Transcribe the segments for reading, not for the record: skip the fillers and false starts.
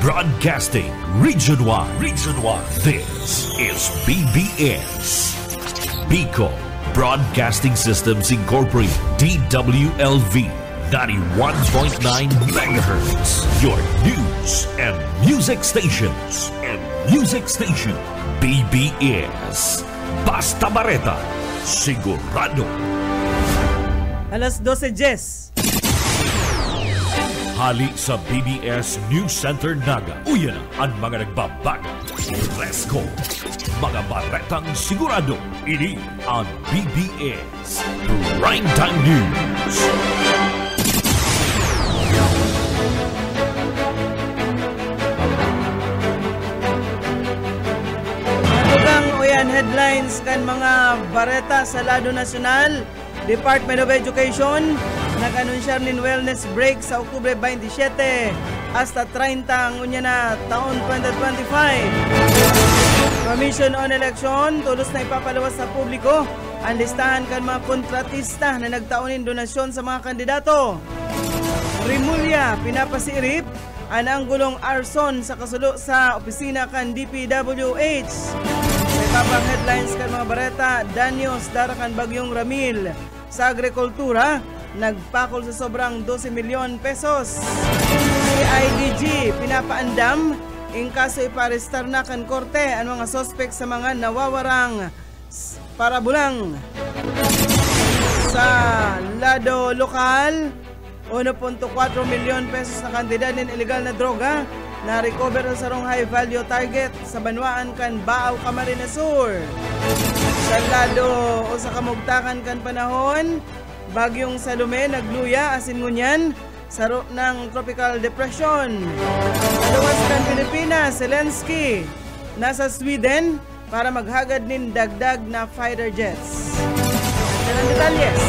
Broadcasting Region 1. Region 1. This is BBS. Bicol Broadcasting Systems Incorporated. DWLV 91.9 MHz. Your news and music stations. BBS. Basta Bareta. Sigurado. Alas 12:10. Hali sa BBS News Center Naga. Uyan ang mga nagbabaga. Fresco. Mga baretang sigurado. Ini ang BBS Primetime News. Natugang uyan headlines kan mga bareta sa lado nasyonal. Department of Education nag-anunsyar nin wellness break sa Oktubre 27 hasta 30 ang unya na taon 2025. Commission on Election tulos na ipapaluwas sa publiko ang listahan kan mga kontratista na nagtaonin donasyon sa mga kandidato. Rimulya pinapasirip ang anggulong arson sa kasulo sa opisina kan DPWH. May papang headlines kan mga bareta, danyos darakan bagyong Ramil sa agrikultura, nagpakol sa sobrang 12 milyon pesos. CIDG pinapaandam in kaso iparestar na kan korte ang mga sospek sa mga nawawarang parabulang. Sa lado lokal, 1.4 milyon pesos na kantidad ng illegal na droga na recover sa sarong high value target sa Banwaan kan Baaw, Camarines Sur. Sa lado o sa kamugtakan kan panahon, bagyong Salome nagluya asin ngunyan sa ng tropical depression. Luwas kan Pilipinas, Zelensky nasa Sweden para maghagad nin dagdag na fighter jets. Yan ang detalyes.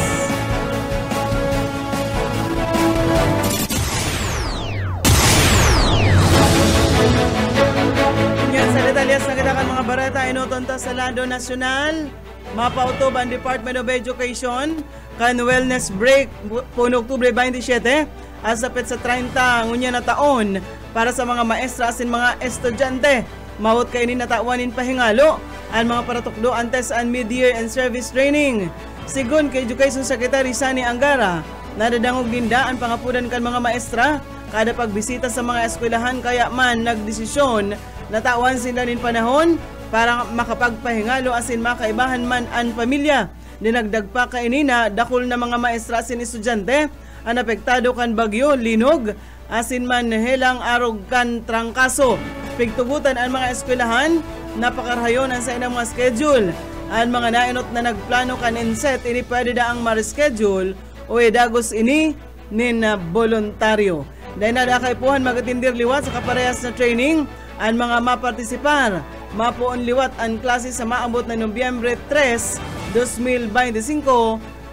Yan sa detalyes na kitakan mga bareta inutunta sa lado nasyonal. Mapautob ang Department of Education kan wellness break puno Oktubre 27 asapit sa 30 ngunya na taon para sa mga maestra asin mga estudyante. Mawot kay ni natawanin pahingalo ang mga paratukdo antes and mid-year and service training. Sigon kay Education Secretary Sani Angara, nadadangog dinda ang pangapudan kan mga maestra kada pagbisita sa mga eskwelahan kaya man nagdesisyon na tawan sila nin panahon para makapagpahingalo asin makaibahan man ang pamilya. Dinagdag pa kainina dakol na mga maestra asin estudyante ang apektado kan bagyo, linog, asin man helang arog kan trangkaso. Pigtugutan ang mga eskwelahan, napakarhayon ang sa inang mga schedule. Ang mga nainot na nagplano kan inset, ini pwede da ang ma-reschedule o edagos ini nin voluntaryo. Dahil nadakaipuhan magatindir liwat sa kaparehas na training, ang mga mapartisipar, mapuon liwat ang klase sa maabot na Nobyembre 3, 2025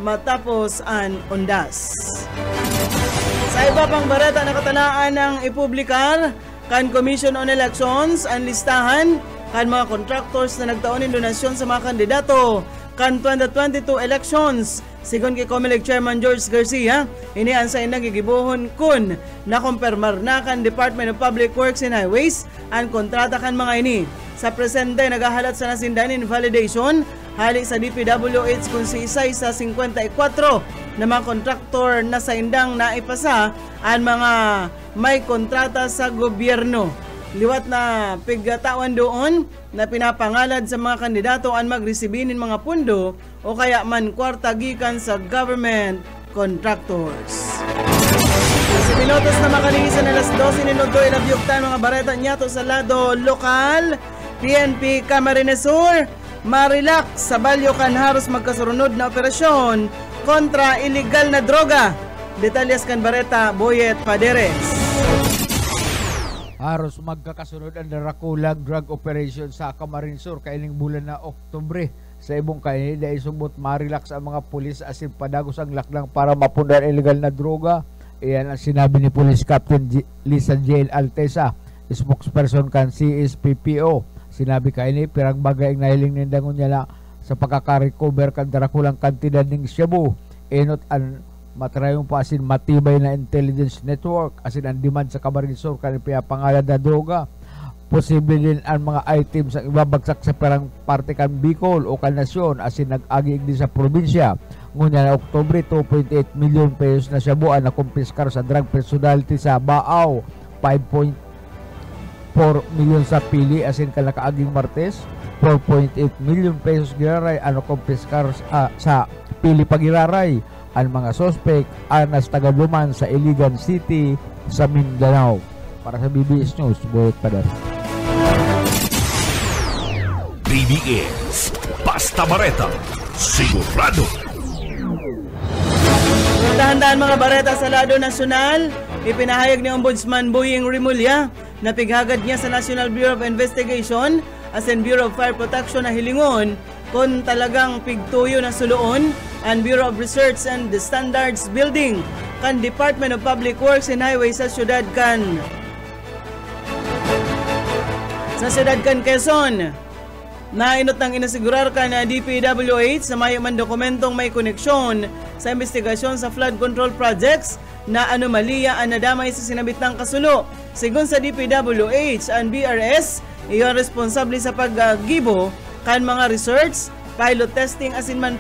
matapos ang undas. Sa iba pang bareta na katanaan ng ipublikar kan Commission on Elections ang listahan kan mga contractors na nagtaon ng donasyon sa mga kandidato kan 2022 elections. Sigon kay COMELEC Chairman George Garcia, inian sa inang gigibuhon kun nakumpirmar na kan Department of Public Works and Highways ang kontrata kan mga ini. Sa presente nagahalat sa nasindanin validation hali sa DPWH kung si isay sa 54 na mga kontraktor na sa indang naipasa ang mga may kontrata sa gobyerno. Liwat na piggatawan doon na pinapangalad sa mga kandidato ang magresibinin mga pundo o kaya man kwarta gikan sa government contractors. Sa minutos na makaligisan alas 12 minuto ilabyugtan mga bareta nyato sa lado lokal, PNP Camarines Sur, marilak sa balyo kan haros magkasurunod na operasyon kontra illegal na droga. Detalyas kan bareta Boyet Paderes. Haros magkakasunod ang darakulang drug operation sa Camarines Sur kaining bulan na Oktubre. Sa ibong kaini dahil subot marilax ang mga pulis asin padagos ang laklang para mapundar illegal na droga. Iyan ang sinabi ni Police Captain Lisa Jane Altesa, spokesperson kan CSPPO. Sinabi kaini pirang bagay ang nahiling nindangon niya na sa pagkakarecover kan darakulang kantidad ng shabu. Enot ang matrayon pa asin matibay na intelligence network asin ang demand sa Camarines Sur kanipaya pangalan na droga. Posible din ang mga items ang ibabagsak sa perang parte kan Bicol o kan Nasyon asin nag-agi din sa probinsya. Ngunya na Oktubre, 2.8 million pesos na shabuan na kumpiskar sa drug personality sa Baaw. 5.4 million sa Pili asin kan nakaaging Martes. 4.8 million pesos giraray ano kumpiskar sa Pili Pagiraray. Ang mga sospek anas tagaduman sa Iligan City sa Mindanao. Para sa BBS News, Boyet Padar. BBS Basta Bareta, sigurado. Dahan-dahan mga bareta sa lado nasyonal, ipinahayag ni Ombudsman Boying Rimulya na pighagad niya sa National Bureau of Investigation as in Bureau of Fire Protection na hilingon kung talagang pigtuyo na suluon ang Bureau of Research and Standards Building kan Department of Public Works and Highways sa syudad kan Quezon. Nainot ng inasigurar ka na DPWH sa mayo man dokumentong may koneksyon sa investigasyon sa flood control projects na anomalya ang nadamay sa sinabit ng kasulo. Sigun sa DPWH, ang BRS iyon responsable sa paggibo kan mga research, pilot testing asin man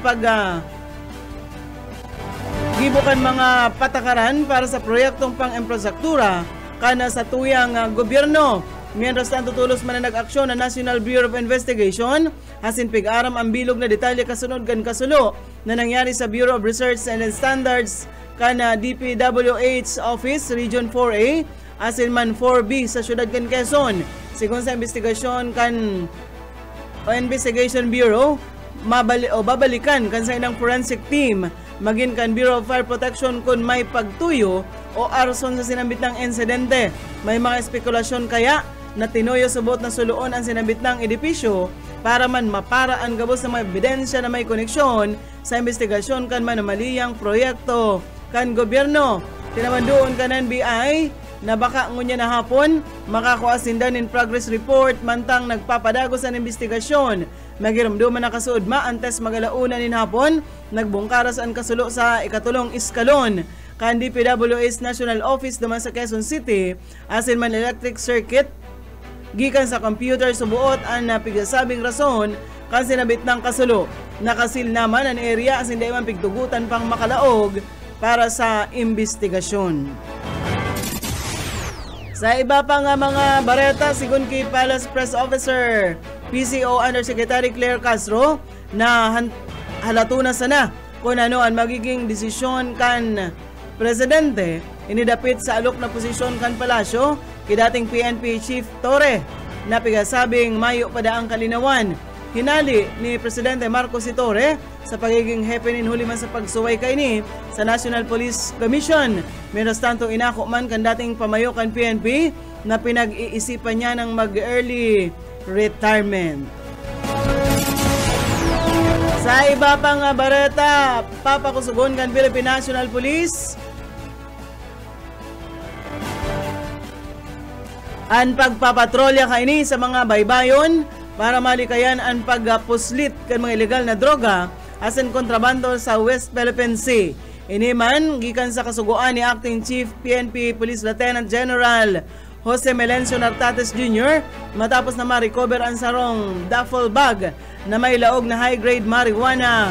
gibo kan mga patakaran para sa proyektong pang-infrastruktura kana sa tuyang gobyerno. Mientras tanto tulos man na nag-aksyon na National Bureau of Investigation asin pig-aram ang bilog na detalye kasunod kan kasulo na nangyari sa Bureau of Research and Standards kana DPWH Office Region 4A asin man 4B sa syudad kan Quezon. Sigon sa investigasyon kan Investigation Bureau, babalikan kan sa inang forensic team maging kan Bureau of Fire Protection kung may pagtuyo o arson sa sinambit ng insidente. May mga espekulasyon kaya na tinuyo subot na suluon ang sinambit ng edipisyo para man mapara ang gabos na mga ebidensya na may koneksyon sa investigasyon kan manomaliyang proyekto kan gobyerno. Tinaman doon kan NBI na baka ngunya na hapon makakuasindan in progress report mantang nagpapadagos ang investigasyon. Magiramduman na kasuod antes magalaunan in hapon nagbungkaras ang kasulo sa ikatulong iskalon kan DPWH National Office naman sa Quezon City asin man electric circuit gikan sa computer subuot ang napigasabing rason kan sinabit ng kasulo. Nakasil naman ang area asin di man pigtugutan pang makalaog para sa investigasyon. Sa iba pa nga mga bareta, sigun kay Palace Press Officer PCO Undersecretary Claire Castro na halatuna sana kung ano ang magiging desisyon kan Presidente inidapit sa alok na posisyon kan Palasyo kay dating PNP Chief Torre na pigasabing mayo pa daang kalinawan. Hinali ni Presidente Marcos si Torre sa pagiging hepe huli man sa pagsuway kay ni sa National Police Commission. Mientras tanto inako man kan dating pamayo kan PNP na pinag-iisipan niya ng mag-early retirement. Sa iba pang bareta, papakusugon kan Philippine National Police ang pagpapatrolya kaini sa mga baybayon para malikayan ang pagpuslit kan mga ilegal na droga asin kontrabando sa West Philippine Sea. Iniman gikan sa kasuguan ni Acting Chief PNP Police Lieutenant General Jose Melencio Nartates Jr. matapos na ma-recover ang sarong duffel bag na may laog na high-grade marijuana.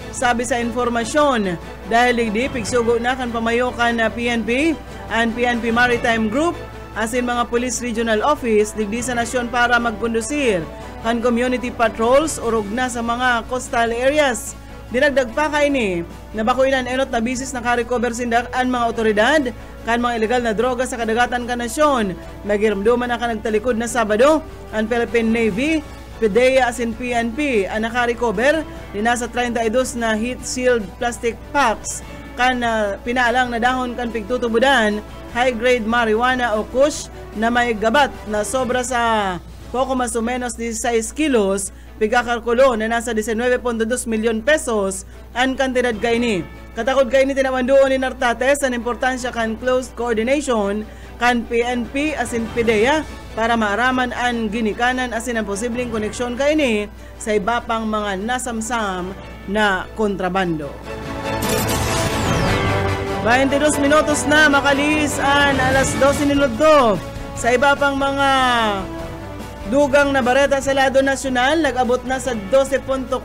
Sabi sa informasyon, dahil ligdi pigsugo na kan pamayo kan PNP and PNP Maritime Group asin mga Police Regional Office digdi sa nasyon para magkondusir kan community patrols urog na sa mga coastal areas. Dinagdag pa kay ni na bakuinan enot na bisis naka-recover sindak ang mga otoridad kan mga ilegal na droga sa kadagatan kan nasyon. Nagiramduman na nagtalikod na Sabado ang Philippine Navy, PDEA asin PNP ang naka-recover ni nasa 32 na heat-sealed plastic packs kan pinaalang na dahon kan pigtutubudan high-grade marijuana o kush na may gabat na sobra sa poco mas o menos 16 kilos, pigkakalkulo na nasa 19.2 milyon pesos ang kantidad kaini. Katakod kaini tinawandoon ni Nartates ang importansya kan close coordination kan PNP asin PDEA para maaraman ang ginikanan asin ang posibleng koneksyon kaini sa iba pang mga nasamsam na kontrabando. 22 minutos na makaliis ang alas 12 minuto. Sa iba pang mga dugang na bareta sa lado nasyonal, nag-abot na sa 12.41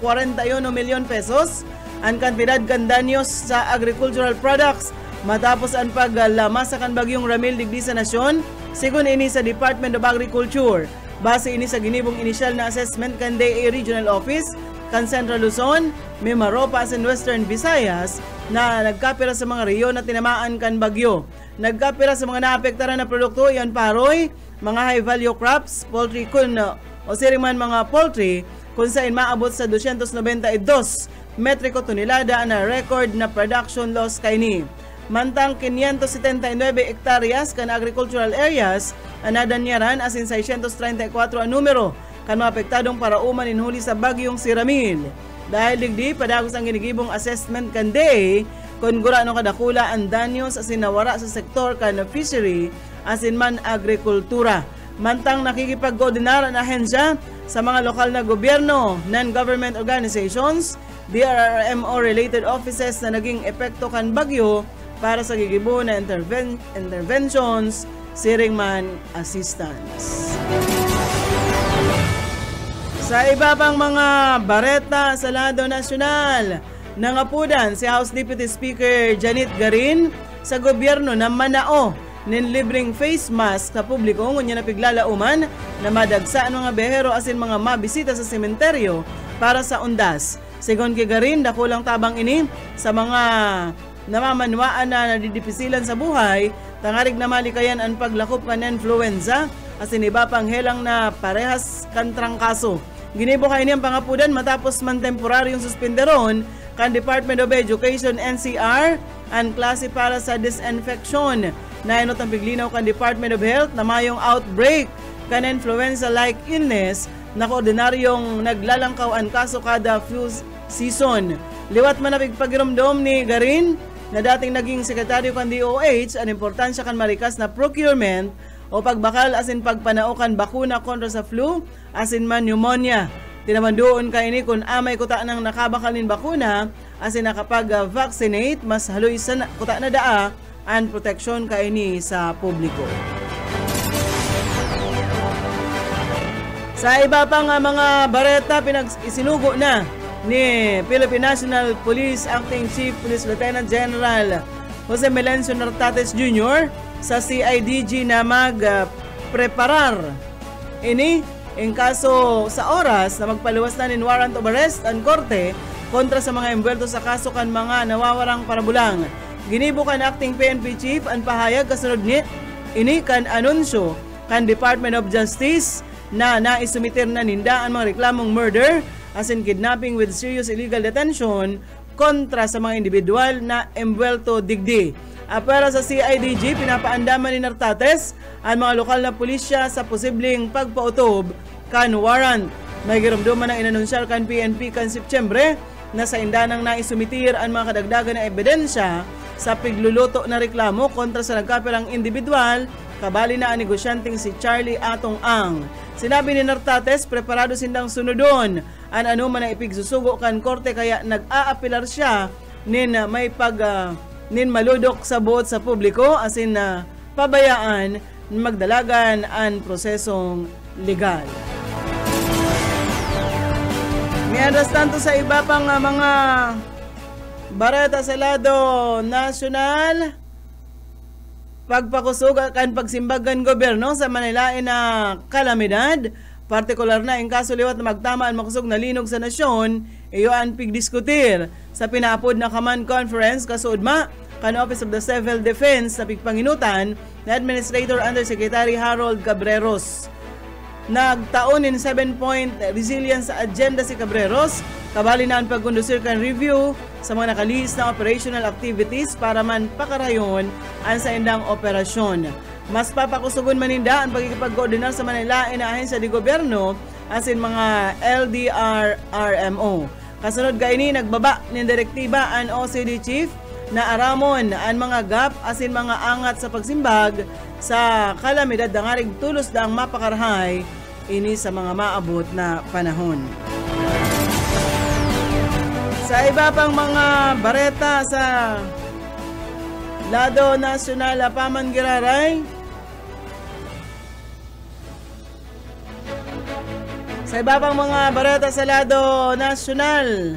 milyon pesos ang kantidad kan danyos sa agricultural products matapos ang paglamasakan bagyong Ramil digdi sa nasyon, sigun ini sa Department of Agriculture. Base ini sa ginibong inisyal na assessment kan DA Regional Office kan Central Luzon, Mimaropa and Western Visayas na nagkapira sa mga rehiyon na tinamaan kan bagyo. Nagkapira sa mga naapektaran na produkto iyon paroy, mga high value crops, poultry kun o siriman mga poultry kung saan maabot sa 292 metriko tonelada na record na production loss kaini. Mantang 579 hektaryas kan agricultural areas anadanyaran asin 634 ang numero kan mga apektadong parauman inhuli sa bagyong si Ramil. Dahil digdi padagos ang ginigibong assessment kan DA kung gurano kadakula ang danyos asin nawara sa sektor kan fishery asin man agrikultura. Mantang nakikipag-koordinar ang ahensya sa mga lokal na gobyerno, non-government organizations, DRRMO related offices na naging epekto kan bagyo para sa gigibo na interventions, siring man assistance. Sa iba pang mga bareta sa lado nasyonal, nangapudan si House Deputy Speaker Janet Garin sa gobyerno na manao nin libreng face mask sa publiko ngunya napiglalauman na madagsa ang mga behero asin mga mabisita sa sementeryo para sa undas. Sigon kay Garin, dakulang tabang ini sa mga namamanwaan na nadidipisilan sa buhay, tangarig na malikayan ang paglakop kan influenza asin iba pang helang na parehas kantrang kaso. Ginibo kay niyang pangapudan matapos man temporaryong suspenderon kan Department of Education NCR ang klase para sa disinfection. Nainot ang piglinaw kan Department of Health na mayong outbreak kan influenza-like illness na koordinaryong naglalangkaw ang kaso kada flu season. Liwat man ang pagpagiromdom ni Garin na dating naging sekretaryo kan DOH ang importansya kan marikas na procurement o pagbakal asin pagpanaukan bakuna kontra sa flu asin man pneumonia. Tinamandoon ka ini kung amay kuta ng nakabakal nin bakuna asin nakapag-vaccinate mas haloy sa kuta na daa ang proteksyon ka ini sa publiko. Sa iba pang mga bareta pinag-isinugo na ni Philippine National Police Acting Chief Police Lieutenant General Jose Melencio Nartates Jr. sa CIDG na mag-preparar ini in kaso sa oras na magpaluwas na nin warrant of arrest ang korte kontra sa mga embwelto sa kaso kan mga nawawarang parabulang. Ginibo kan Acting PNP Chief ang pahayag kasunod ni ini kan anunsyo kan Department of Justice na naisumitir na ninda ang mga reklamong murder asin kidnapping with serious illegal detention kontra sa mga individual na embwelto digdi. Para sa CIDG, pinapaandaman ni Nartates ang mga lokal na pulisya sa posibleng pagpautob kan warrant. May giramduman ng inanunsyal kan PNP kan Septyembre na sa indanang naisumitir ang mga kadagdagan na ebidensya sa pigluluto na reklamo kontra sa nagkapirang individual, kabali na ang negosyanteng si Charlie Atong Ang. Sinabi ni Nartates, preparado sindang sunodon ang anuman na ipigsusugo kan korte kaya nag-aapilar siya nin may nin maludok sa buot sa publiko asin na pabayaan magdalagan ang prosesong legal. Mientras tanto sa iba pang mga bareta sa lado nasyonal, pagpakusog kan pagsimbagan gobyerno sa Manilain na kalamidad, partikular na in kaso liwat na magtama ang makusog na linog sa nasyon, iyo ang pigdiskutir sa pinaapod na Command Conference kasuudma kan Office of the Civil Defense sa pigpanginutan na Administrator Undersecretary Harold Cabreros. Nagtaon in 7-point resilience agenda si Cabreros, kabali na ang pagkondusir kan review sa mga nakalihis na operational activities para man pakarayon ang sa indang operasyon. Mas papakusugon maninda ang pagkikipag-koordinar sa Manilain na ahensya di gobyerno asin mga LDR-RMO. Kasunod kaini nagbaba ng direktiba ang OCD Chief na aramon ang mga gap asin mga angat sa pagsimbag sa kalamidad dangarig tulos daang mapakarhay ini sa mga maabot na panahon. Sa iba pang mga bareta sa Lado Nasyonal, Paman Giraray. Sa iba pang mga bareta sa Lado Nasyonal,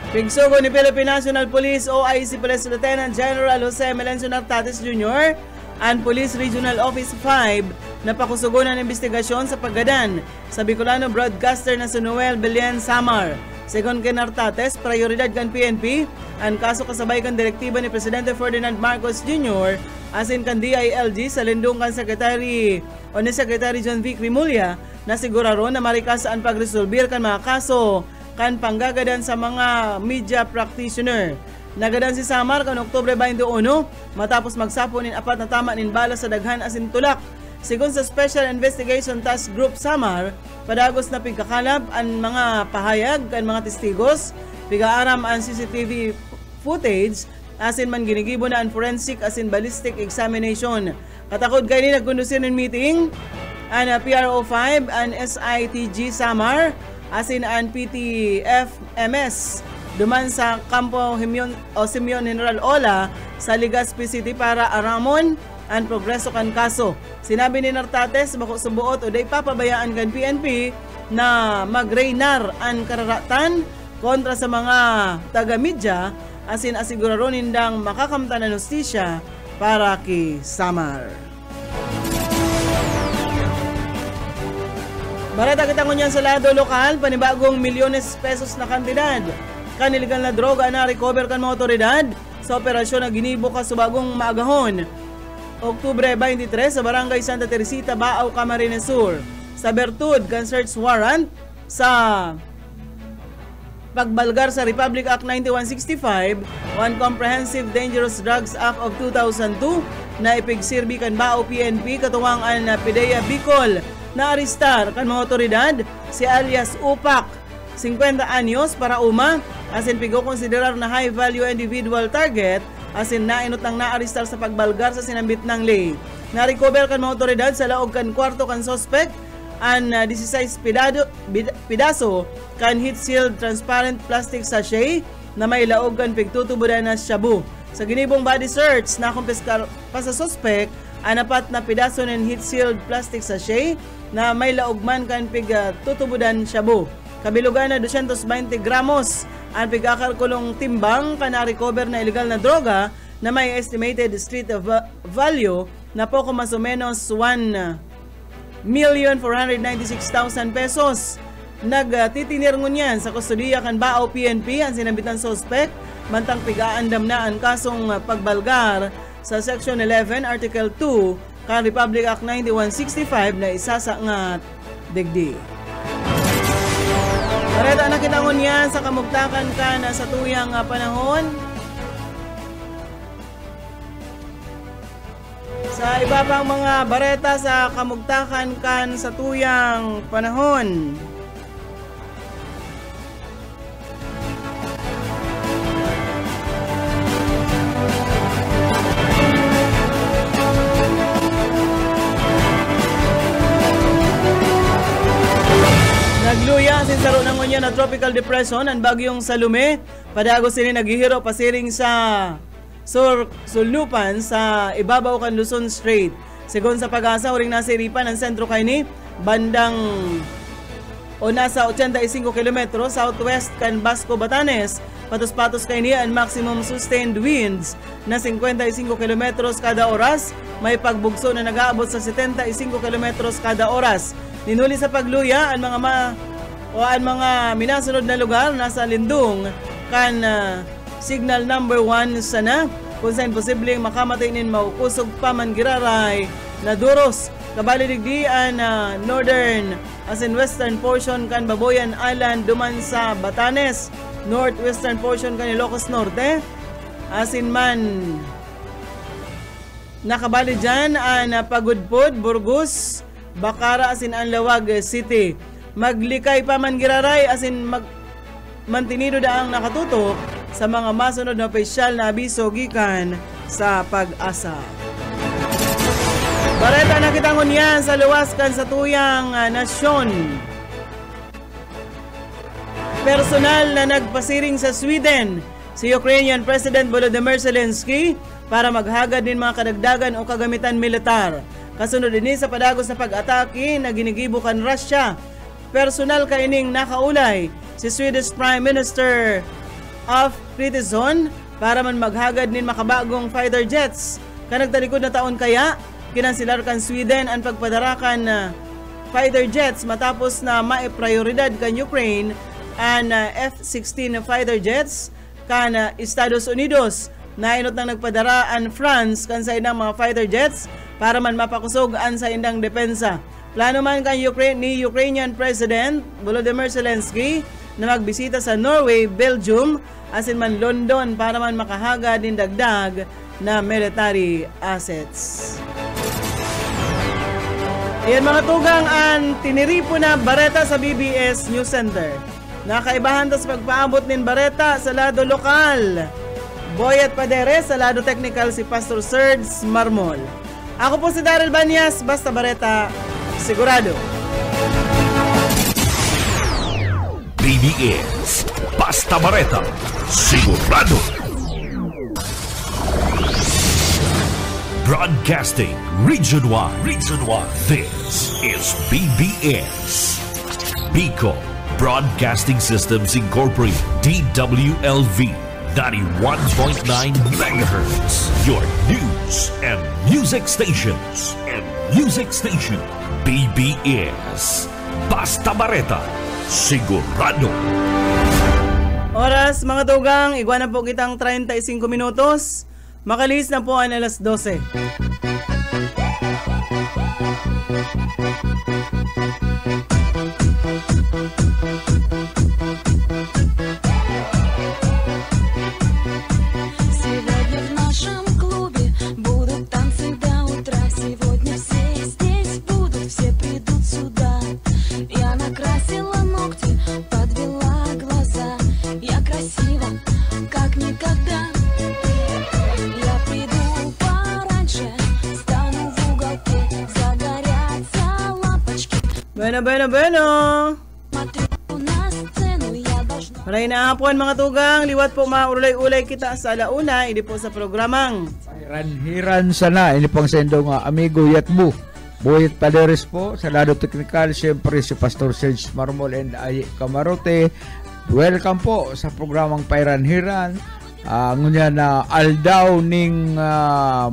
pigsugo ni Philippine National Police OIC Police Lieutenant General Jose Melencio Nartates Jr. and Police Regional Office 5 na pakusugunan ng investigasyon sa paggadan sa Bicolano broadcaster na si Noel Belen Samar. Segon kay Nartates, prioridad kan PNP ang kaso kasabay kan direktiba ni Presidente Ferdinand Marcos Jr. asin kan DILG sa lindung kan Secretary John V. Crimulya na siguraron na marikasaan pagresolbir kan mga kaso kan panggagadan sa mga media practitioner. Nagadan si Samar kan Oktubre 21 matapos magsapo nin apat na tama nin bala sa daghan asin tulak. Sigon sa Special Investigation Task Group Samar, padagos na pigkakalab ang mga pahayag kan mga testigos, pigaaram ang CCTV footage asin man ginigibo na ang forensic asin ballistic examination. Katakod kay ni nagkondusyon ng meeting ang PRO5 ang SITG Samar asin ang PTFMS duman sa Kampo Simeon General Ola sa Legazpi City para aramon ang progreso kan kaso. Sinabi ni Nartates bako subuot o day papabayaan kan PNP na magreinar ang kararatan kontra sa mga taga-media asin asiguraron nindang makakamtan ng hustisya para kay Samar. Barata kita ngunyan sa lado lokal, panibagong milyones pesos na kantidad kan illegal na droga na recover kan mga otoridad sa operasyon na ginibo ka sa bagong maagahon. Oktubre 23 sa Barangay Santa Teresita, Baaw, Camarines Sur. Sa bertud kan search warrant sa pagbalgar sa Republic Act 9165 o Comprehensive Dangerous Drugs Act of 2002 na ipigsirbi kan Baaw PNP katuwang ang PIDEA Bicol na aristar kan mga otoridad si alias Upak 50 anyos para uma asin pigo konsiderar na high value individual target asin nainot ang naaristar sa pagbalgar sa sinambit ng lay. Na-recover kan mga otoridad sa laog kan kwarto kan suspect ang 16 pidaso kan heat sealed transparent plastic sachet na may laog kan pigtutubudan na shabu. Sa ginibong body search na kumpiskar pa sa suspect ang apat na pidaso ng heat sealed plastic sachet na may laog man kan pigtutubudan shabu. Kabilugan na 220 gramos ang pigkakalkulong timbang ka na-recover na illegal na droga na may estimated street value na poco mas o menos 1,496,000 pesos. Nagtitinir ngunyan sa kustodiya kan Baaw PNP ang sinambitan suspect mantang pigaandam na ang kasong pagbalgar sa Section 11 Article 2 kan Republic Act 9165 na isasa nga digdi. Bareta na kinangon yan sa kamugtakan ka na sa tuyang panahon. Sa iba pang mga bareta sa kamugtakan kan sa tuyang panahon. Nagluya sin saro ng ngunya na tropical depression ang bagyong Salome. Padagos sini naghihiro pasiring sa sulnupan sa ibabaw kan Luzon Strait. Segon sa pag-asa, uring nasiripan ang sentro kaini bandang o nasa 85 km southwest kan Basco, Batanes. Patos-patos kaini ang maximum sustained winds na 55 km kada oras. May pagbugso na nag-aabot sa 75 km kada oras. Ninuli sa pagluya ang mga minasunod na lugar nasa lindung kan signal number 1 sana kung saan posibleng makamatay nin maukusog pa man giraray na duros kabalidigdi ang northern as in western portion kan Baboyan Island duman sa Batanes, northwestern portion kan Ilocos Norte asin man nakabali dyan ang Pagudpod, Burgos, Bacara asin ang Lawag City. Maglikay pa man giraray asin mantinido daang nakatutok sa mga masunod na opisyal na abiso gikan sa Pag-asa. Bareta na kitangon yan sa luwaskan sa tuyang nasyon. Personal na nagpasiring sa Sweden si Ukrainian President Volodymyr Zelensky para maghagad din mga kadagdagan o kagamitan militar. Kasunod din sa padagos na pag-atake na ginigibo kan Russia. Personal kaining nakaulay si Swedish Prime Minister of Kristersson para man maghagad nin makabagong fighter jets. Kanagtalikod na taon kaya, kinansilar kan Sweden ang pagpadarakan fighter jets matapos na maiprioridad kan Ukraine ang F-16 fighter jets kan Estados Unidos. Nainot nang nagpadaraan France kan sa indang mga fighter jets para man mapakusog an sa indang depensa. Plano man kan ni Ukrainian President Volodymyr Zelensky na magbisita sa Norway, Belgium, asin man London para man makahagad din dagdag na military assets. Ayan mga tugang ang tiniripo na bareta sa BBS News Center. Nakaibahan tas pagpaabot nin bareta sa lado lokal. Boyet Padere, sa lado technical si Pastor Serge Marmol. Ako po si Daryl Banyas, basta bareta, sigurado. BBS, basta bareta, sigurado. Broadcasting region-wide. This is BBS. Bicol Broadcasting Systems Incorporated, DWLV. 91.9 megahertz, your news and music stations. BBS, basta bareta, sigurado. Oras mga tugang, igwa na po kitang 35 minutos. Makalis na po ang alas 12. Bueno. Maray na hapon mga tugang, liwat po maulay-ulay kita sa alauna, hindi po sa programang Hiran sana, ini pang sendo nga amigo Yatbu. Boyet Paderes po, sa lado technical, siyempre si Pastor Serge Marmol and Ay Camarote. Welcome po sa programang Pairan Hiran. Ngunya na aldaw ning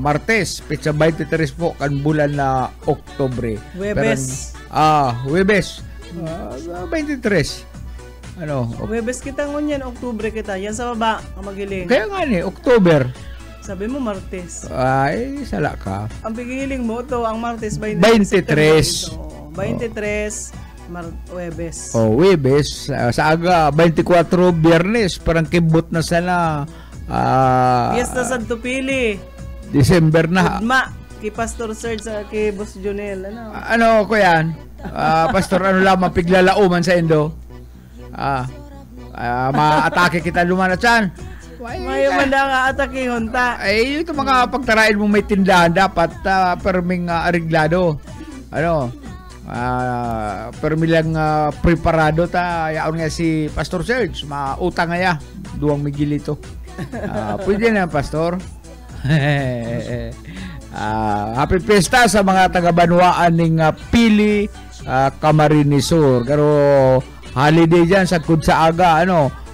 Martes, petsa 23 po kan bulan na Oktubre. Huwebes. Huwebes. 23. Huwebes kita ngunyan, Oktubre kita. Yan sa baba, ang magiling. Kaya nga ni, Oktuber. Sabi mo Martes. Ay, sala ka. Ang pigiling mo to, ang Martes 23. 23 Huwebes. Huwebes. Sa aga, 24 Biyernes. Parang kibot na sana. Fiesta Santo Pili. December na. Udma. Kay Pastor Serge, kay Boss Jonel. Ano ko yan? Pastor, lamang piglalauman sa Indo? Ma-atake kita lumanatsan. Ngayon man na nga atake hunta. Ay, ito mga pagtarain mo may tindahan, dapat perming ariglado. Permilang preparado yaon nga si Pastor Serge, mautang nga duwang migilito. Pwede na, Pastor. Happy Fiesta sa mga taga-Banwaan ng Pili, Camarines Sur. Pero holiday dyan sa Kudsaaga,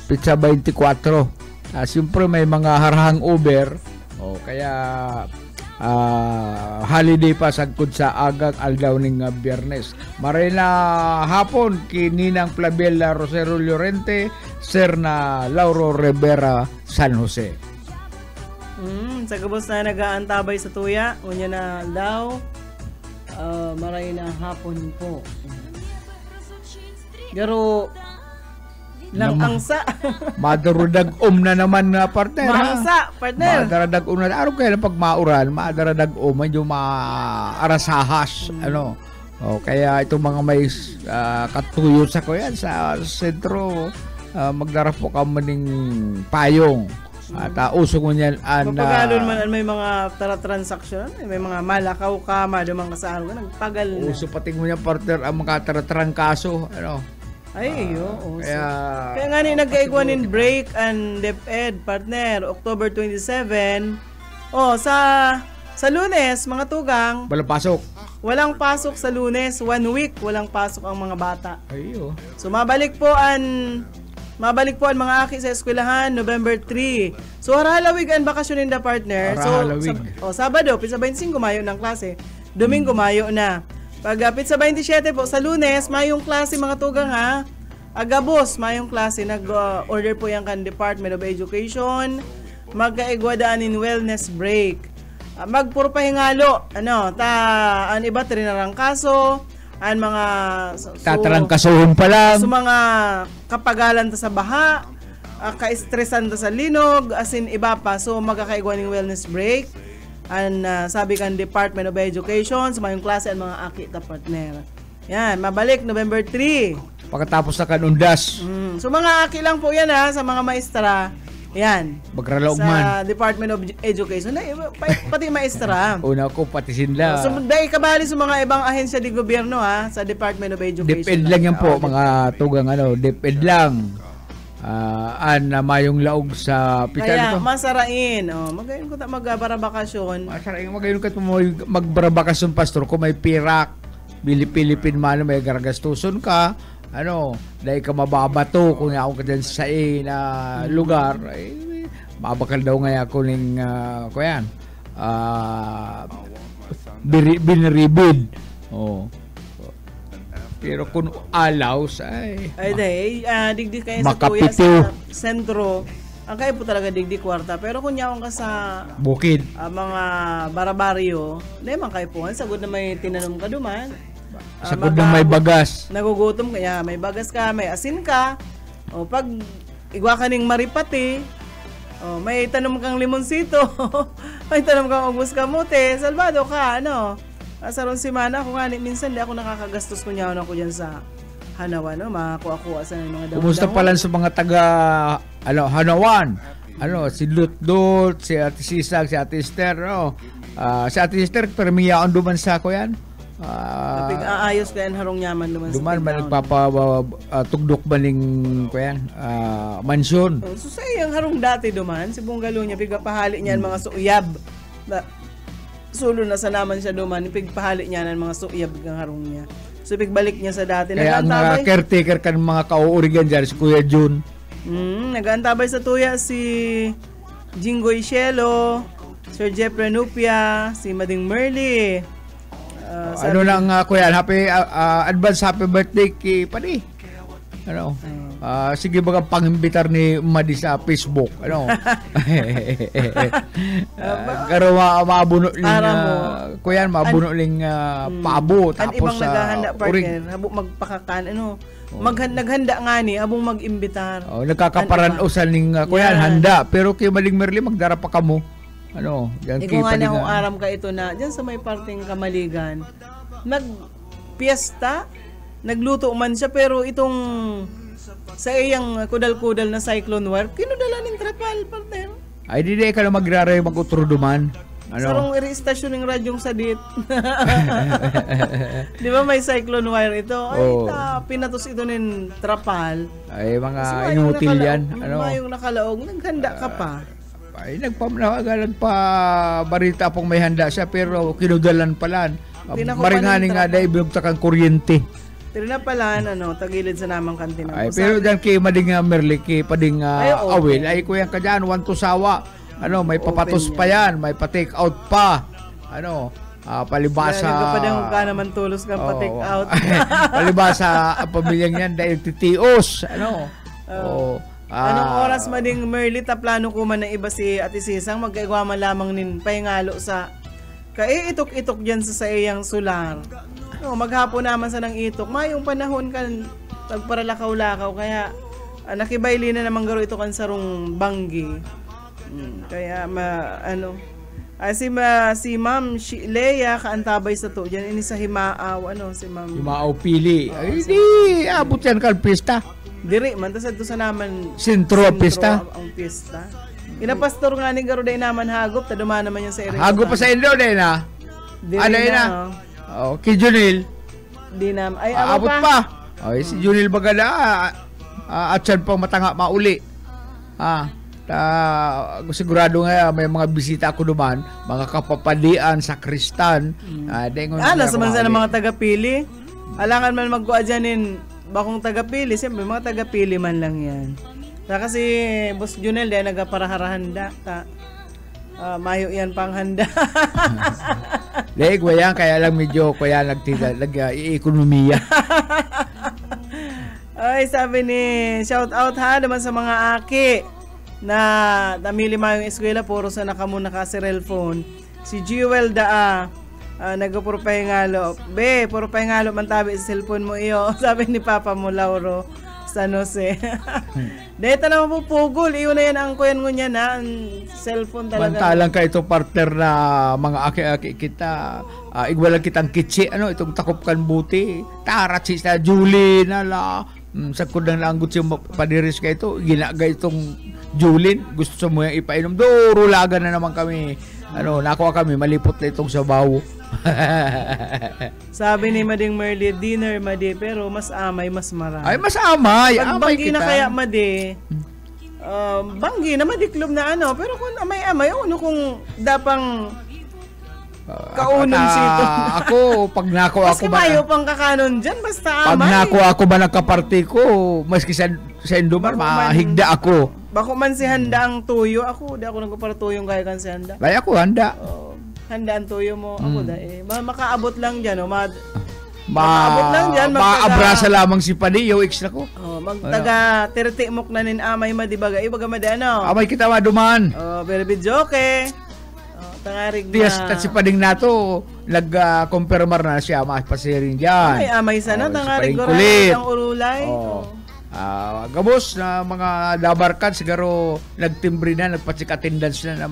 pizza 24. Siyempre may mga harahang Uber. Kaya holiday pa sa Kudsaaga aldaw ng Biyernes. Maray na hapon kininang Plabella Rosero Llorente, Sir na Lauro Rivera San Jose. Sa kabos na nag-aantabay sa tuya, unya na daw, maray na hapon po. Pero lang angsa. Madaradag na naman na partner. Mahangsa, partner. Madaradag na. Araw kaya pag mauran, madaradag medyo maarasahas. Kaya itong mga may katuyo sa ko yan sa sentro, magdarap po ka maning payong. At uso ko niyan papagalon man may mga transaction, may mga malakaw ka, madumang kasaan ka, nagpagal na. Uso pating mo niya partner ang mga kaso. Ay, kaya nga nag-gaigwanin break and DepEd partner, October 27, Oh, sa Lunes, mga tugang, Walang pasok. walang pasok sa Lunes. 1 week, walang pasok ang mga bata. Ayo. So, mabalik po ang mga aki sa eskwelahan, November 3. So, harhalawig ang bakasyon in the partner. Harhalawig. So, Sabado, pizza 25 mayo ng klase. Domingo, mayo na. Pag pizza 27 po, sa Lunes, mayong klase mga tugang ha. Agabos, mayong klase. Nag-order po yan kan Department of Education. Magkaigwadaan in wellness break. Magpuro pahingalo. Ang iba, trinarang kaso. Ang mga Tatarangkasuhon pa lang. So mga kapagalan ta sa baha, ka-stressan ta sa linog, as in iba pa. So magkakaigwa ng wellness break. And sabi kan Department of Education, sa mga klase ang mga aki ta partner. Yan, mabalik November 3. Pagkatapos na kanundas. So mga aki lang po yan sa mga maestra. Yan. Magralaog Sa man. Department of Education. Pati maestra. Una ko pati sila. So dahil kabali sa mga ibang ahensya di gobyerno sa Department of Education. Depend lang yan po mga tugang depend lang. Na mayong laog sa Kaya pitan to. masarain. Magayon ko magbarabakasyon. Masarang magayon ka magbarabakasyon pastor kung may pirak. Pilipin man may garagastuson ka. Dahil ka mababato kung ako ka dyan sa lugar, mabakal daw nga ako ng, kuyan, biniribid. Pero kung alaws, digdi kayo sa kuya makapito. sa sentro. Ang kayo po talaga digdi kwarta. Pero kung yaong ka sa Bukid. mga barabaryo, naman kayo po. Sagod na may tinanom ka duman. Sagod na may bagas. Nagugutom kaya may bagas ka, may asin ka. Pag igwa ka ning maripati, may tanom kang limonsito, may tanom kang ubos kamote, salbado ka, Asaron si Mana, ako nga minsan di ako nakakagastos ko niya ako dyan sa Hanawan, makakuha sa mga damo. Kumusta pala sa mga taga Hanawan? Si Lutdot, si Ate Sisag, si Ate Esther, si Ate Esther, permiyaon duman sa ako yan. Aayos ka yan harong yaman duman man nagpapatugdok ba ning mansyon. So sa iyang harong dati duman si Bunggalo niya pigpahali niyan mga suuyab. Sulo na sa naman siya duman pigpahali niya ng mga suuyab ng harong niya. So pigbalik niya sa dati kaya ang caretaker kan mga kauurigan dyan si Kuya Jun. Nag-aantabay sa tuya si Jinggoy Shelo, Sir Jeff Renupia, si Mading Merly. Kuya, advance happy birthday kay Pani. Sige baga pangimbitar ni Madi sa Facebook. Karo mabuno ling kuya, mabuno ling pabo tapos ibang naghahanda partner, habok magpakakan naghanda nga ni abong mag-imbitar. Nagkakaparanosan ning kuya handa pero kay Maling Merly magdara pa kamo. Kung nga na aram ka ito na dyan sa may parting Kamaligan nagpiesta nagluto man siya pero itong sa iyang kudal-kudal na cyclone wire kinudala ng trapal partner ay di ka na magraray mag-utro duman sarong iri-stasyon ng radyong sadit. Di ba may cyclone wire ito pinatos ito ng trapal ay mga inutil yan mayong nakalaog naghanda ka pa. Ay, nagpa-barita pong may handa siya pero kinudalan pala. Maringani nga dahil binugtakan kuryente. Tinapalan, tagilid sa namang kantina. Ay, pero dyan kay Mading Merly, kay Pading Awil, ay kuyang ka dyan, one to sawa. May papatos pa yan, may pa-take out pa. Palibasa. Nagpapadang ka naman tulos kang pa-take out. Palibasa ang pamilyang yan dahil titios. Anong oras Mading Merly plano ko man ng iba si Ate Sisang magkaigwa man lamang nin pahingalo sa itok-itok dyan sa iyang solar. Maghapon naman sa nang itok. Mayong panahon kan tagparalakaw-lakaw kaya nakibayli na naman garo ito kan sarong banggi. Kaya si Ma'am Leia kaantabay sa to dyan ini sa Himaaw si Ma'am Himaaw Pili. Ay di abot yan kalpista. Diri man tas adto sa naman sentro pista. Ang pista. Inapastor nga ni garo day naman hagop ta duman naman yung sa area. Hagop pa sa Indo day na. Ano na? Kay Junil. Di na ay abot pa. Ay si Junil bagala at siyan pang matanga mauli. Sigurado nga may mga bisita ako duman, mga kapapadian, sakristan. Nasa man sa mga taga-pili. Alangan man magkuha dyanin bakong taga-pili. Siyempre, mga taga-pili man lang yan. Kasi Boss Junel, dahil nagaparahanda. Mayo yan pang handa. Leg, wayan, kaya lang medyo kaya nag-ekonomiya. Ay, sabi ni, shout out ha naman sa mga aki na namili mo yung eskwela, puro sa nakamuna ka si cellphone. Si Jewel nagpuro pahingalo. Be, puro pahingalo man tabi sa cellphone mo iyo. Sabi ni Papa mo, Lauro San Jose. Dahil na mapupugol. Iyon na yan ang kuyan mo niya na ang cellphone talaga. Bantalang ka ito partner na mga aki-aki kita. Igwalang kitang kitsi. Itong takop kan buti. Taratsi sa Julie na la. Sa kudang langgot siya padiris ka ito. Ginaga itong Julin. Gusto mo yung ipainom. Rulagan na naman kami. Nakuha kami. Malipot na itong sabaw. Sabi ni Mading Merly, dinner Madi, pero mas amay, mas marami. Ay, mas amay. Pag amay banggi kita. na kaya Madi, banggi na Madiklub na pero kung amay-amay, kung dapang kaunon sito. Ako, pag nako ako ba? Mas mayo pang kakanon dyan, basta amay. Pag nako ako ba nagkaparty ko, maski sa Indumar, mahigda ako. Bako man si handa ang tuyo, ako, di ako nagkapartuyong kaya kan si handa. Ay, ako handa. Handa ang tuyo mo, ako dahil. Makaabot lang dyan, Maabot lang dyan. Maabrasa lamang si Pani, yung ex na ko. Magtaga, tirtimok na nin amay madibaga. Ibaga madi Amay kita maduman. Pero bidyoke. Tangarig na. Tiyas, si Paning nato, nag-confirmar na siya, makapasirin dyan. Amay sana, tangarig ko ang urulay. Gabos na mga labarkan, siguro nagtimbre na, nagpatsik attendance na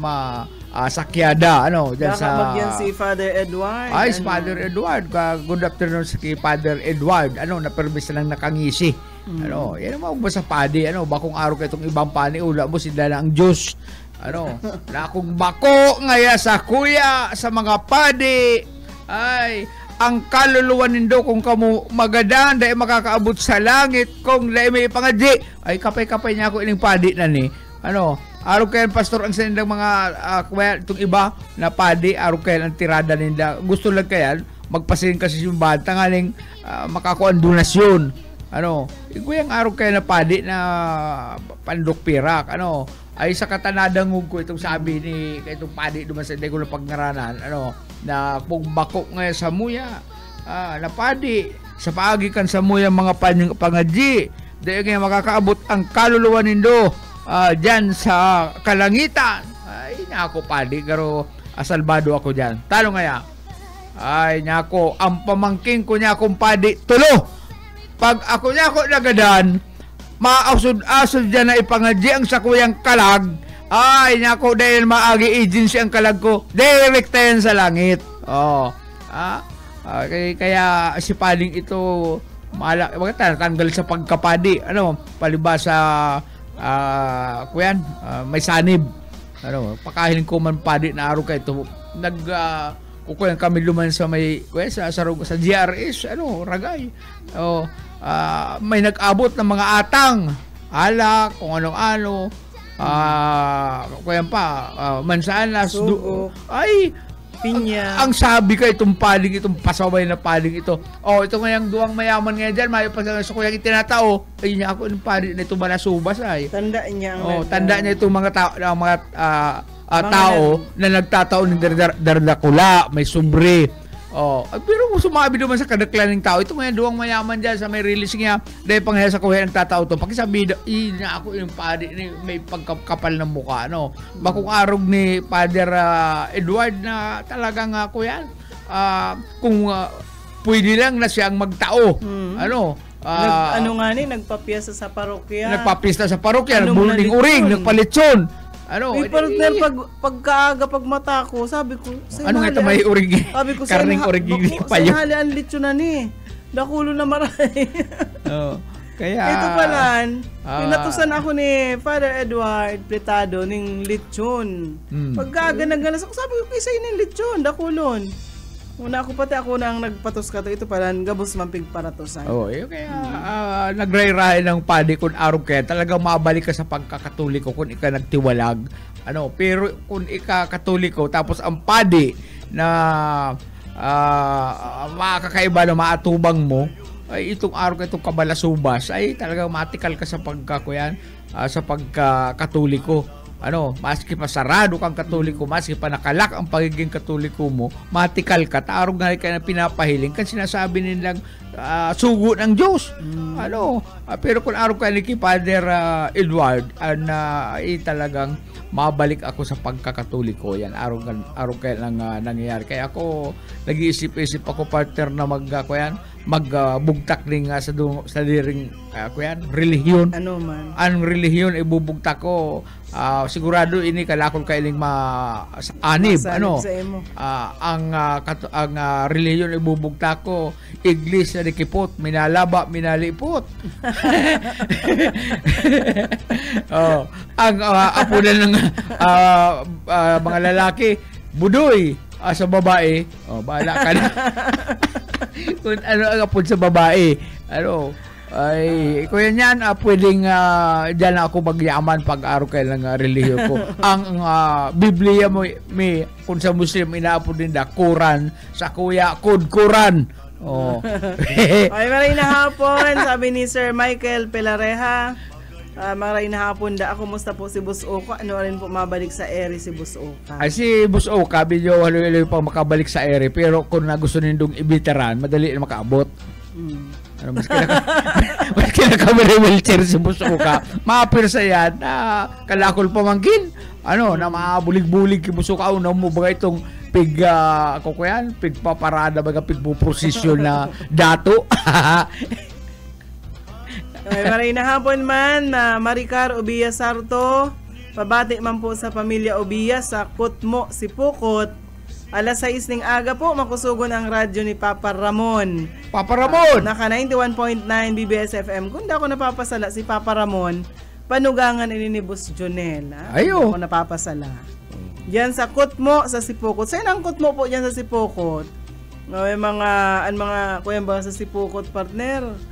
sakyada, dyan sa... Bagyan si Father Edward. Ay, si Father Edward. Good afternoon sa Father Edward. Na-permis na lang nakangisi. Yan ang mga sa padi. Bakong araw ka itong ibang pani, ula mo sila na ang Diyos. Na akong bako ngaya sa kuya, sa mga padi. Ay, ang kaluluwa nindo kung kamo magadan, dahil makakaabot sa langit, kung dahil may ipangadji. Ay, kapay-kapay niya ako ining padi na ni. Araw kayo pastor ang sinindang mga itong iba na padi, araw kayo ang tirada nila. Gusto lang kaya magpasilin kasi yung bata ngaling makakuan donasyon. Iguyang araw kayo na padi na pandok pirak. Ay sa katanadang ko itong sabi ni itong padi duman sa ko na pagnaranan. Na kung bako ngayon sa muya na padi sa paagikan sa muya mga pangadji, dahil ngayon makakaabot ang kaluluwa nindo dyan sa kalangitan. Ay, nako padi, pero asalbado ako dyan. Talo ngaya. Ay, nako, ang pamangking ko niya akong padi, tulo. Pag ako niya ako nagadan, maasod-asod dyan na ipangadji ang sakuyang kalag. Ay, nako, dahil maagi agency ang kalag ko, direct yan sa langit. Kaya si pading ito, tanggal sa pagkapadi. Palibasa kuyan, may sanib. Pakahiling ko man padi na araw ka ito. Kukuyan kami luman sa may sa GRS, ragay. May nag-abot ng mga atang, alak, kung ano-ano. Kuyan pa, mansanas, ay, pinya. Ang sabi ka itong paling, itong pasaway na paling ito. Ito ngayang duwang mayaman ngayon dyan, may pasaway sa kuyang itinatao. Ay niya ako yung paling na ito manasubas ay. Tanda niya. Tanda niya itong mga tao na nagtatao ng Dardakula, may sumbre. Pero kung sumabi naman sa kadaklan ng tao, ito ngayon duwang mayaman dyan sa may release niya, dahil pangyayari sa kuya ng tatao to. Pakisabi, na ako yung padi, may pagkapal ng mukha, Bakong arog ni Father Edward na talagang kuya, kung pwede lang na siyang magtao, nagpapiyesta sa parokya. Nagpapiyesta sa parokya, nagbuling-uring, nagpalitson. Partner, pagkaaga, pag mata ko, sabi ko, ano nga ito may urigi? Sabi ko, karning urigi pa yun. Sa halian litsyon na ni. Dakulo na maray. Kaya... Ito pala, pinatusan ako ni Father Edward Pletado ng litsyon. Pagkaaga naganas ako, sabi ko, kaysa yun yung litsyon, dakulon. Una ako pati ako nang nagpatos ka to. Ito pala, gabos mampig paratosan. Oo, kaya nagray-rahay ng padi kung araw kaya talagang mabalik ka sa pagkakatoliko kung ika nagtiwalag. Pero kung ika katoliko tapos ang padi na makakaiba na maatubang mo, ay itong araw ka itong kabalasubas ay talagang matikal ka sa pagkakuyan, sa pagkakatoliko. Maski pa sarado kang katoliko, maski pa nakalak ang pagiging katoliko mo, matikal ka, taarog nga ka na pinapahiling, kan sinasabi nilang sugo ng Diyos. Pero kung araw ka ni Father Edward, ay talagang mabalik ako sa pagkakatoliko. Yan, araw kaya lang nangyayari. Kaya ako, nag-iisip-isip ako, partner, na magbugtak din sa liring relihiyon. Ano man? Ang relihiyon ibubugtak ko. Sigurado ini kalakol kailing anib. Ang relihiyon ibubugtak ko. Iglis na dikipot, minalaba, minalipot. Ang apunan ng mga lalaki, budoy. Sa babae, bahala ka na. Kung ano ang apod sa babae, ay, kuya niyan, pwedeng dyan ako magyaman pag-araw kayo ng relihiyon ko. Ang Biblia mo, kung sa Muslim, inaapod din Quran, sa kuya, Quran. Ay, maray na hapon, sabi ni Sir Michael Pelareja. Maray na hapon da ako, musta po si Boss Oka? Ano rin po mabalik sa ere si Boss Oka? Ay, si Boss Oka, medyo halo-halo pa makabalik sa ere, pero kung gusto nindong ibiteran, madali na makaabot. Mas kinakabari wheelchair si Boss Oka, maapirsa yan na kalakol pamangkin, na maabulig-bulig ki Boss Oka, mo ba itong pigpaparada, pigpuprosesyon na dato. Ay, maray na hapon man, Maricar Obia Sarto, pabati man po sa pamilya Obia sa Kutmo, Sipukot. Alas 6 ng aga po, makusugon ang radyo ni Papa Ramon. Papa Ramon! Naka 91.9 BBS FM. Kung di ako napapasala, si Papa Ramon, panugangan ini ni Boss Jonel. Ayo! Ako napapasala. Diyan sa Kutmo, sa Sipukot. Saan ang Kutmo po diyan sa Sipukot? May mga kuya ba sa Sipukot, partner?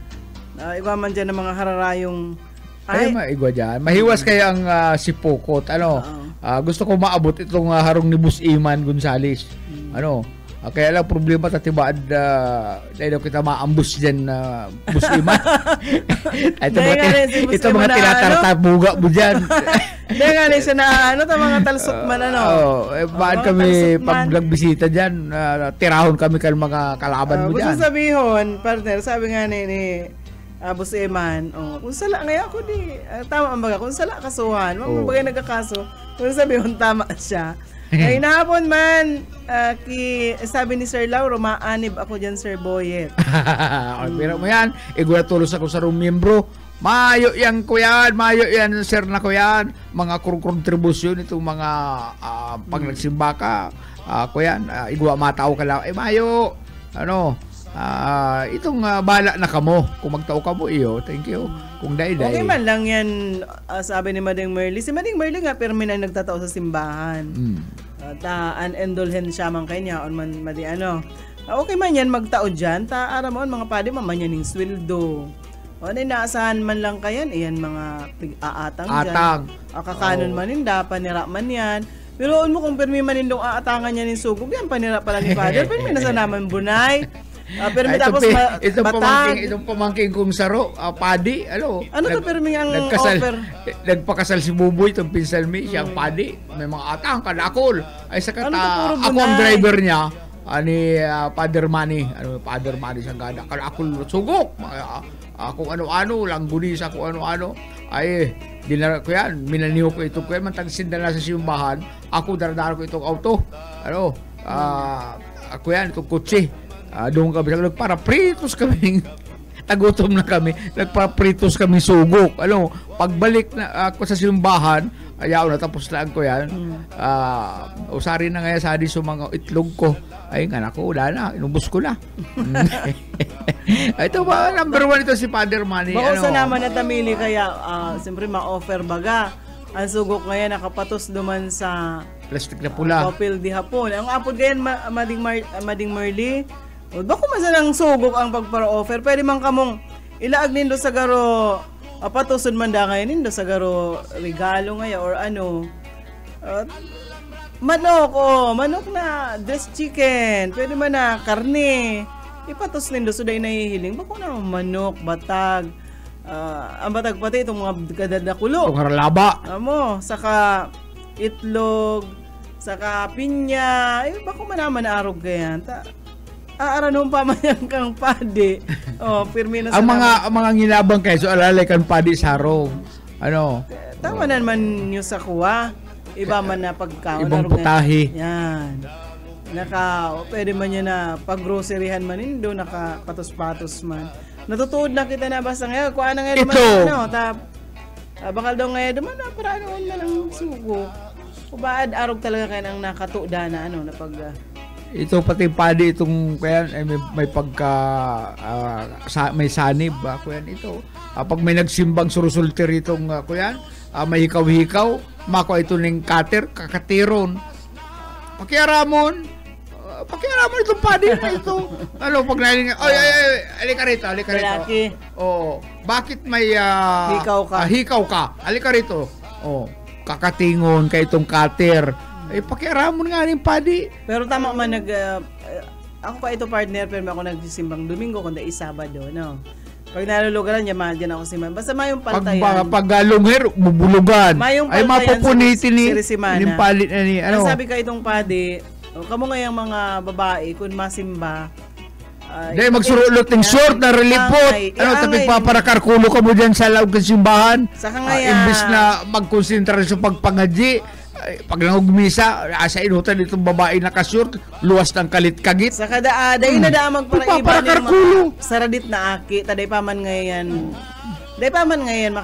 Iba man dyan ng mga hararayong... Ay, maigwa dyan. Mahiwas kaya ang Sipukot. Gusto ko maabot itong harong ni Boss Iman Gonzales. Kaya lang problema tatibaan dahil kita maambus dyan Boss Iman. Ito mga tinatartabuga mo dyan. Hindi nga rin siya na mga talsok man baan kami pag nagbisita dyan, tirahon kami kan mga kalaban mo dyan. Gusto sabihin, partner, sabi nga ni Boss Eman, kung sala ngayon ako tama ang baga, kung sala kasuhan, bagay nagkakaso, kung sabihin tama siya. Ay nahapon man, sabi ni Sir Lauro, maanib ako dyan, Sir Boyet. Pero mo yan, igulatulos ako sa miyembro. Mayo yan ko yan, mayo yan, sir na ko yan. Mga kontribusyon itong mga pagsimba ka. Ko yan, igwa matao ka lang. Mayo, itong bala na kamo. Kung magtao ka mo, thank you. Kung day-day. Okay man lang yan, sabi ni Mading Merly. Si Mading Merly nga, pero may nagtatao sa simbahan. An-endolhen siya man kanya, on man okay man yan, magtao dyan. Aram mo, mga padi, mamanyan yung sweldo. Naasahan man lang kayan, iyan mga aatang dyan. Kakanon man ninda, panira man yan. Pero mo kung permi man nindong aatangan niya ng sugog, yan panira pala ni Father. Pero may nasa naman bunay. Pero tapos batag. Itong pamangking kong saro, padi, ano to permi ang offer? Nagpakasal si Buboy, itong pinsan mi, siyang padi. May mga atang, kadakol. Ay sa kata, ako ang driver niya, ni Father Manny. Father Manny sa gada. Kadakol, sugok. Kung ano-ano, langgunis, kung ano-ano. Ay, dinara ko yan. Minaniho ko ito ko yan. Mantagsinda na sa simbahan. Ako, daradara ko itong auto. Ako yan, itong kutsi. Doon kami, nagparapritos kami. Tagutom na kami. Nagparapritos kami sugok. Pagbalik na ako sa simbahan, ayaw na, tapos lang ko yan. Usari na ngayon sa adis mga itlog ko. Ay nga nako, wala na. Inubos ko na. Ito ba, number 1 ito si Father Manny. Bako sa naman na tamili kaya, siyempre ma-offer baga. Ang sugok ngayon nakapatos duman sa plastic na pula. Papel di hapon. Ang apod gayan mading Marley. O bako masanang sugok ang pagpara-offer. Pwede man kamong ilaag nindo sa garo patusod man da ngayon nindo sa garo regalo ngaya or ano. Manok na dressed chicken. Pwede man na karne. Ipatos nindo so day nahihiling. Bako na manok, batag. Ang batag pati itong mga kadadakulo. Itong harlaba. Amo, saka itlog, saka pinya. Bako man naman arog gayan. Aaranon pa man yan kang padi. Pirmi na sa ang mga ngilabang kayo, so alalay kang padi sarong. Ano? Tama naman nyo sa kuwa. Iba man na pagkaon. Ibang putahe. Yan. Pwede man yan na pag-groceryhan man nindo, nakapatos-patos man. Natutuod na kita na basta ngayon. Kuha na ngayon naman. Bakal daw ngayon naman na para noon na lang sugo. Kubaad arog talaga kayo ng nakatuda na na pag... Ito pati padi itong kuyan may pagka may sanib kuyan ito. Pag may nagsimbang surusulti itong kuyan, may hikaw-hikaw, mako ito ning cutter, kakatiron. Pakiaramon itong padi na ito. Ano pag naling alika rito. Lalaki. Bakit may hikaw ka? Alika rito. Kakatingon kay itong cutter. Pakiaramon nga rin padi. Pero tama man ako pa ito partner pero ako nagsisimbang Domingo kundi Sabado, no. Pag nalulugaran niya dyan ako simbang. Basta mayong pantayan. Pag lungher, bubulugan. Ay mapupunitin ni palit na ni ano. Sabi ka itong padi, kamo ngayang mga babae kung masimba. Dahil magsurulot ng short na relipot. Tapos paparakarkulo ka mo dyan sa loob ng simbahan. Saka ngaya. Imbis na magkonsentrasyon sa pagpangadji. Pag nangugmisa, asa inutan itong babae na kasyurt, luwas ng kalit-kagit. Saka dahi na daamag para iba ng mga saradit na aki. Taday pa man ngayon. Dahi pa man ngayon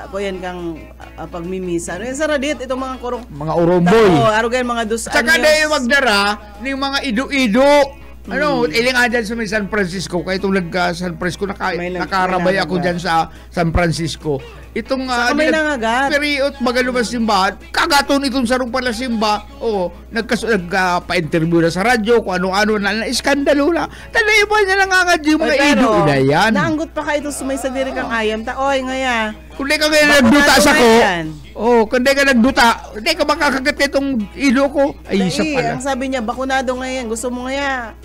kuyan kang pagmimisa. Ano yung saradit? Itong mga kurong. Mga uromboy. Arugan mga dos anyos. Saka dahi magdara ng mga ido-ido. Iling nga dyan sa may San Francisco. Kaya itong San Francisco, nakarabay ako dyan sa San Francisco. Itong period magalumas simbahan, kagaton itong sarong pala simba. Nagpa-interview na sa radyo, kung ano-ano na iskandalo na. Talayo ba niya nangangadyo yung mga ido-ida yan? Naanggot pa ka ito sumay sa diri kang ayam. Ngaya. Kung di ka nagduta sa ko, kung di ka nagduta, di ka makakagat itong ido ko. Ay, isa pala. Ang sabi niya, bakunado ngayon, gusto mo ngaya.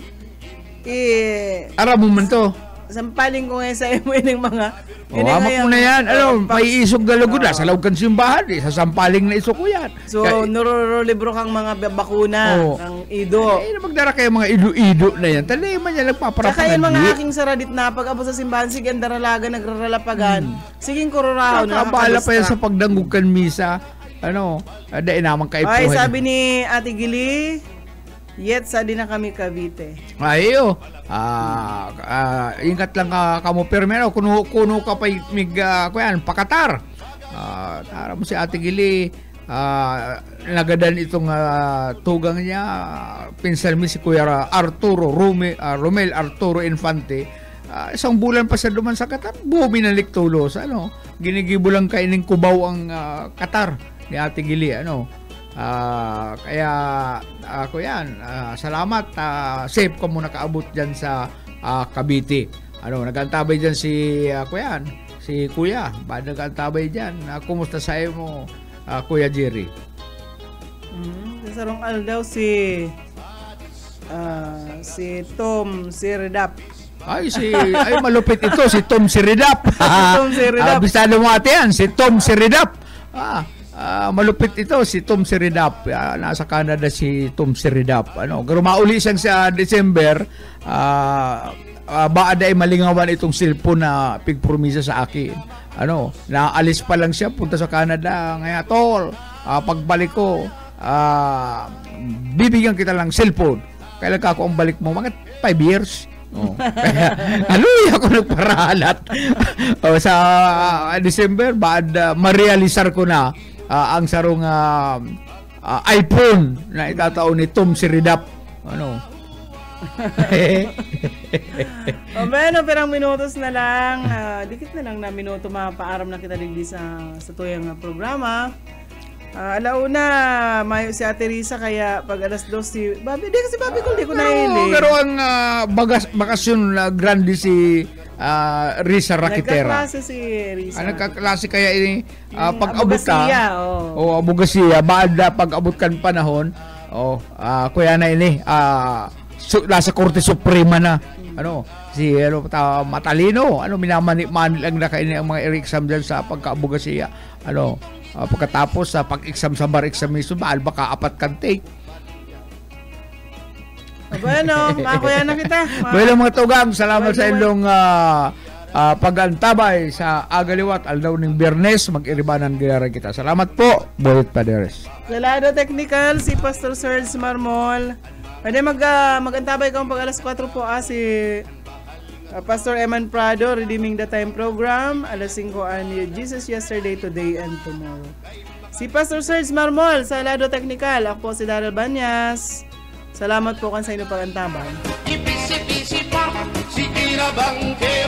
Aram mo man to. Sampaling ko ngayon sa imo ng mga hamak mo na yan. May isog galugod na sa loob kang simbahan. Sasampaling na isog ko yan. So, libro kang mga bakuna, kang ido. Magdara kayo mga ido-ido na yan. Talay man yan, nagpaparapagandi. Kaya yung mga aking saradit na pag-abo sa simbahan, sige, ang daralaga, nagraralapagan. Siging kururaw. Nakabala pa yan sa pagdanggugan misa. Dahil naman kayo po. Ay, sabi ni Ate Gili, yet sa din na kami Cavite. Ayo. Ingat lang kamo permero kuno ka pa kuyan pakatar. Tara mo si Ate Gili nagadan itong tugang niya pinsan mi si Kuya Romel Arturo Infante. Isang bulan pa sa duman sa Qatar, buminalik tulos. Ginigibo lang kaining kubaw ang Qatar ni Ate Gili. Kaya ako yan, salamat, safe ka muna kaabot dyan sa Cavite. Nagantabay dyan si Kuya, nagantabay dyan. Kumusta sa'yo mo, Kuya Jerry? Sarong daw si Tom Siridap. Ay malupit ito, si Tom Siridap. Tom Siridap. Bisado mo ate yan, si Tom Siridap. Malupit ito si Tom Siridap. Nasa Canada si Tom Siridap. Mauli siyang sa December. Baada ay malingawan itong cellphone na pigpromisa sa akin. Naalis pa lang siya punta sa Canada. Ngayon, tol, pagbalik ko, bibigyan kita lang cellphone. Kailan ka ako ang balik mo? Mga 5 years. Ako nagparalat. Sa December, ma-realisar ko na ang sarong iPhone na itataon ni Tom Siridap. Perang minutos na lang. Dikit na lang na minuto mapaaram na kita digdi sa tuyang programa. Alauna, mayo si Ate Risa, kaya pag alas 2 si Bobby, di kasi Bobby Cool, di ko nahilig. Pero ang bakasyon na grande si Risa Rakitera. Nagkaklase si Risa. Nagkaklase kaya ini pag-abot Abogasiya, abogasiya, baada pag-abot kan panahon, kuya na ini, nasa Korte Suprema na, si matalino, minamani-mani lang na kainin ang mga exam dyan sa pagka-abogasiya, pagkatapos sa pag-exam sa bar examination, baka 4 kan take. Bueno, makuya na kita. Bueno mga tugang, salamat sa inyong pag-antabay sa agaliwat aldaw ng Biyernes, mag-iribanan gilara kita. Salamat po, Boyet Paderes. Sa lado technical, si Pastor Serge Marmol. Pwede mag-antabay kung pag alas 4 po si Pastor Eman Prado, Redeeming the Time Program. Alas 5 Jesus Yesterday, Today, and Tomorrow. Si Pastor Serge Marmol sa lado technical. Ako po si Daryl Banyas. Salamat po kan sa inyong pag-antabay. Ipisi-pisi pa si Irabangke